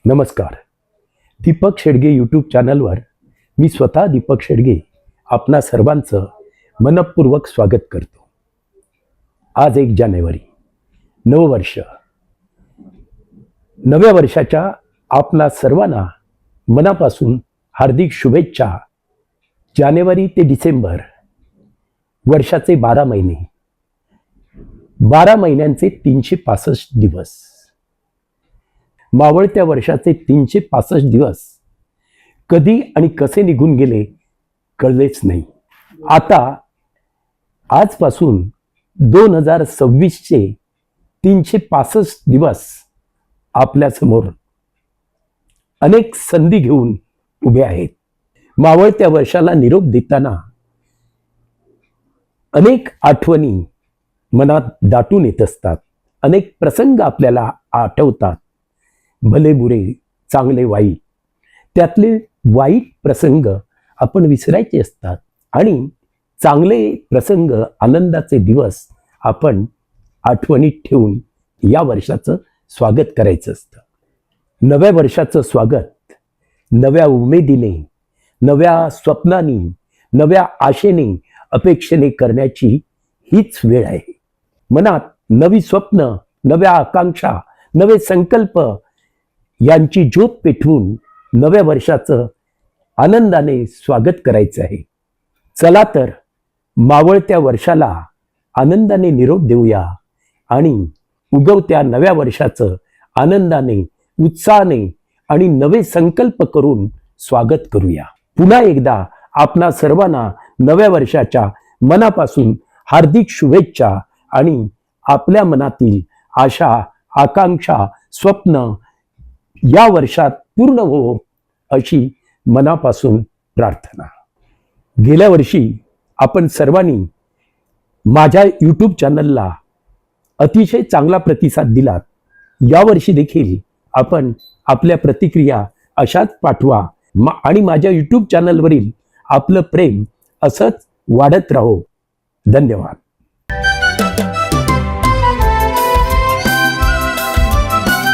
नमस्कार. दीपक शेडगे यूट्यूब चॅनलवर मी स्वतः दीपक शेडगे आपणा सर्वांचं मनपूर्वक स्वागत करतो. आज 1 जानेवारी, नववर्ष. नव्या वर्षाच्या आपणा सर्वांना मनापासून हार्दिक शुभेच्छा. जानेवारी ते डिसेंबर वर्षाचे 12 महिने, 12 महिन्यांचे 365 दिवस. मावळत्या वर्षाचे 365 दिवस कधी आणि कसे निघून गेले कळलेच नाही. आता आजपासून 2026चे 365 दिवस आपल्या समोर अनेक संधी घेऊन उभे आहेत. मावळत्या वर्षाला निरोप देताना अनेक आठवणी मनात दाटून येत असतात. अनेक प्रसंग आपल्याला आठवतात, भले बुरे, चांगले वाईट. त्यातले वाईट प्रसंग आपण विसरायचे असतात आणि चांगले प्रसंग, आनंदाचे दिवस आपण आठवणीत ठेवून या वर्षाचं स्वागत करायचं असतं. नव्या वर्षाचं स्वागत नव्या उमेदीने, नव्या स्वप्नांनी, नव्या आशेने, अपेक्षेने करण्याची हीच वेळ आहे. मनात नवी स्वप्न, नव्या आकांक्षा, नवे संकल्प यांची ज्योत पेटवून नव्या वर्षाचं आनंदाने स्वागत करायचं आहे. चला तर मावळत्या वर्षाला आनंदाने निरोप देऊया आणि उगवत्या नव्या वर्षाचं आनंदाने, उत्साहाने आणि नवे संकल्प करून स्वागत करूया. पुन्हा एकदा आपणा सर्वांना नव्या वर्षाच्या मनापासून हार्दिक शुभेच्छा आणि आपल्या मनातील आशा, आकांक्षा, स्वप्न या वर्षात पूर्ण हो अशी मनापासून प्रार्थना. गेल्या वर्षी आपण सर्वांनी माझ्या यूट्यूब चॅनलला अतिशय चांगला प्रतिसाद दिलात. यावर्षी देखील आपण आपल्या प्रतिक्रिया अशाच पाठवा आणि माझ्या यूट्यूब चॅनलवरील आपलं प्रेम असंच वाढत राहो. धन्यवाद.